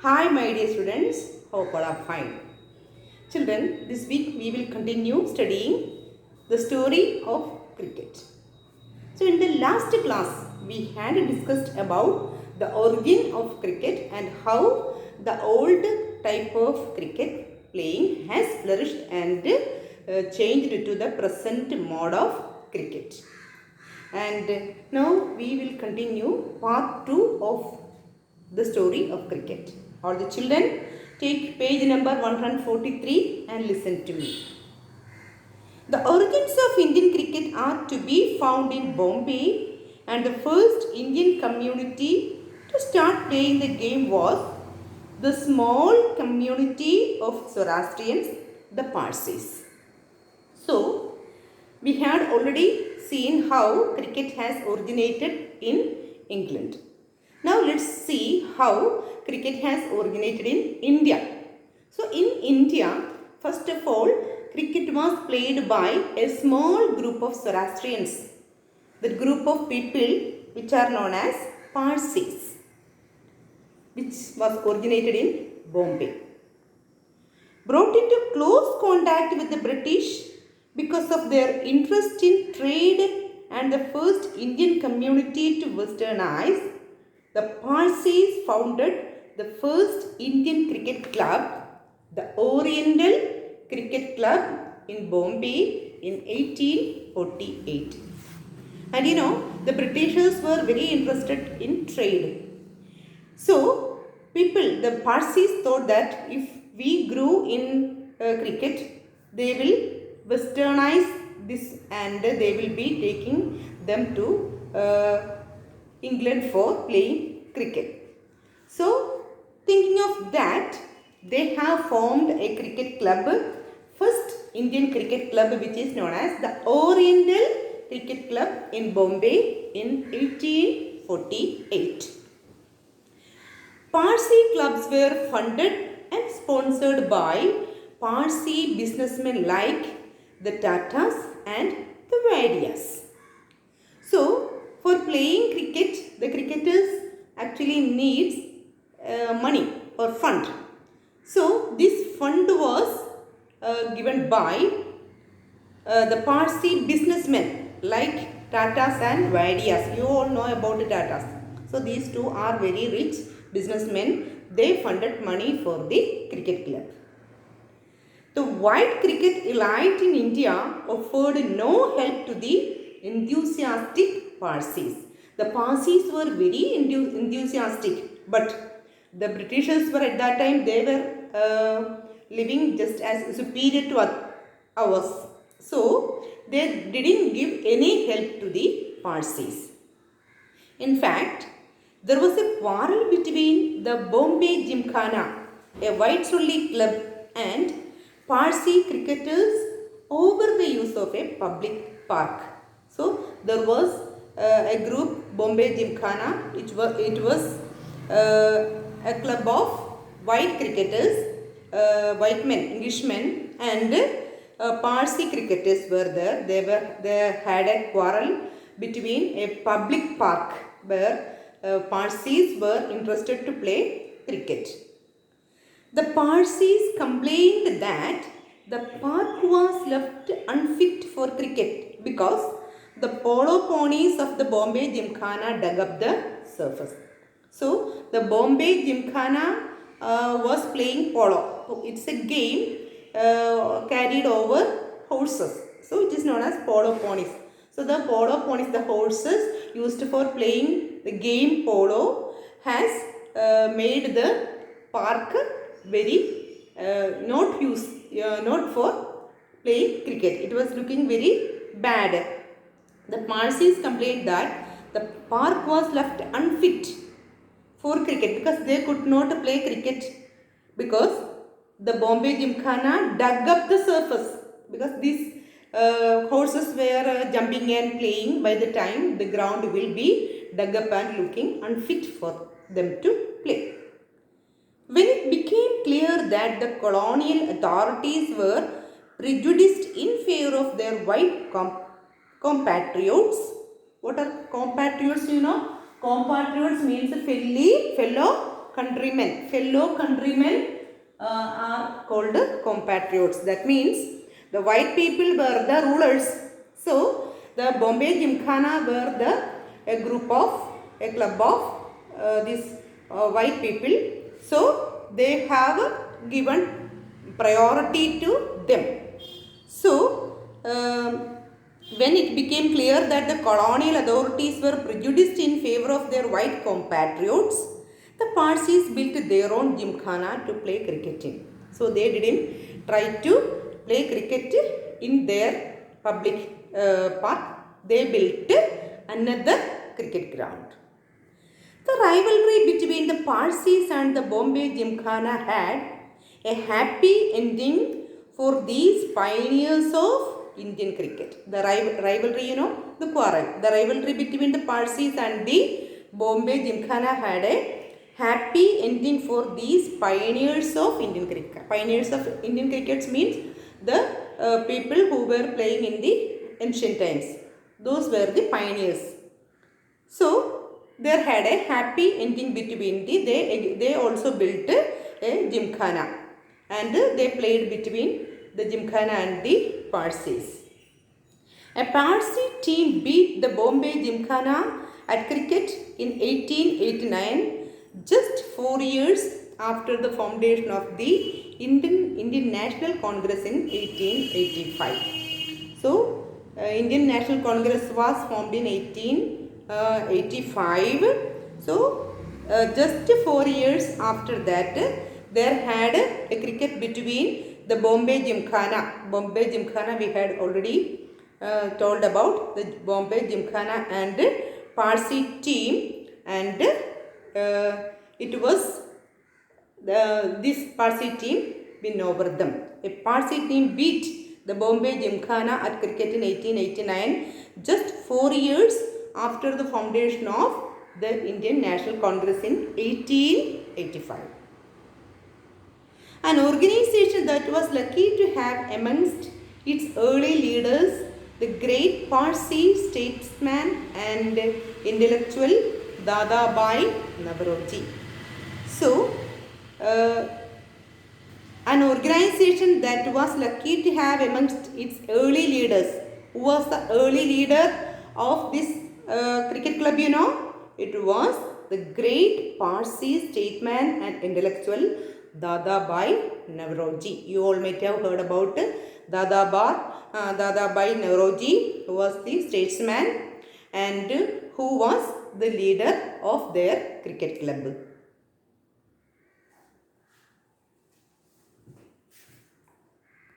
Hi, my dear students. Hope all are fine. Children, this week we will continue studying the story of cricket. So, in the last class, we had discussed about the origin of cricket and how the old type of cricket playing has flourished and changed to the present mode of cricket. And now we will continue part 2 of the story of cricket. All the children, take page number 143 and listen to me. The origins of Indian cricket are to be found in Bombay, and the first Indian community to start playing the game was the small community of Zoroastrians, the Parsis. So, we had already seen how cricket has originated in England. Now let's see how cricket has originated in India. So in India, first of all, cricket was played by a small group of Zoroastrians, the group of people which are known as Parsis, which was originated in Bombay. Brought into close contact with the British because of their interest in trade and the first Indian community to westernize, the Parsis founded the first Indian cricket club, the Oriental Cricket Club in Bombay in 1848. And the Britishers were very interested in trade. So, the Parsis thought that if we grew in cricket, they will westernize this and they will be taking them to England for playing cricket. So, thinking of that, they have formed a cricket club, first Indian cricket club which is known as the Oriental Cricket Club in Bombay in 1848. Parsi clubs were funded and sponsored by Parsi businessmen like the Tatas and the Vaidyas. So, for playing cricket, the cricketers actually needs money or fund. So, this fund was given by the Parsi businessmen like Tatas and Vaidyas. You all know about the Tatas. So, these two are very rich businessmen. They funded money for the cricket club. The white cricket elite in India offered no help to the enthusiastic Parsis. The Parsis were very enthusiastic, but the Britishers were at that time, they were living just as superior to ours. So, they didn't give any help to the Parsis. In fact, there was a quarrel between the Bombay Gymkhana, a whites-only club, and Parsi cricketers over the use of a public park. So, there was a group, Bombay Gymkhana, it was a club of white cricketers, white men, Englishmen, and Parsi cricketers were there. They had a quarrel between a public park where Parsis were interested to play cricket. The Parsis complained that the park was left unfit for cricket because the polo ponies of the Bombay Gymkhana dug up the surface. So, the Bombay Gymkhana was playing polo. It's a game carried over horses. So, it is known as polo ponies. So, the polo ponies, the horses used for playing the game polo has made the park very not for playing cricket. It was looking very bad. The Parsis complained that the park was left unfit for cricket because they could not play cricket because the Bombay Gymkhana dug up the surface because these horses were jumping and playing. By the time the ground will be dug up and looking unfit for them to play. When it became clear that the colonial authorities were prejudiced in favor of their white compatriots, what are compatriots? Compatriots means fellow fellow countrymen are called compatriots. That means the white people were the rulers. So the Bombay Gymkhana were a club of these white people. So they have given priority to them. So when it became clear that the colonial authorities were prejudiced in favor of their white compatriots, the Parsis built their own gymkhana to play cricket in. So they didn't try to play cricket in their public park. They built another cricket ground. The rivalry between the Parsis and the Bombay Gymkhana had a happy ending for these pioneers of Indian cricket. The rivalry, the quarrel. The rivalry between the Parsis and the Bombay Gymkhana had a happy ending for these pioneers of Indian cricket. Pioneers of Indian cricket means the people who were playing in the ancient times. Those were the pioneers. So there had a happy ending between they also built a gymkhana and they played between the gymkhana and the Parsis. A Parsi team beat the Bombay Gymkhana at cricket in 1889, just 4 years after the foundation of the Indian National Congress in 1885. So Indian National Congress was formed in 1885. So just 4 years after that, there had a cricket between the Bombay Gymkhana. Bombay Gymkhana we had already told about the Bombay Gymkhana and Parsi team, and it was this Parsi team win over them. A Parsi team beat the Bombay Gymkhana at cricket in 1889, just 4 years after the foundation of the Indian National Congress in 1885. An organization that was lucky to have amongst its early leaders the great Parsi statesman and intellectual Dadabhai Naoroji. So, an organization that was lucky to have amongst its early leaders. Who was the early leader of this cricket club, It was the great Parsi statesman and intellectual Dadabhai Naoroji. You all might have heard about Dadabhai Naoroji, who was the statesman and who was the leader of their cricket club.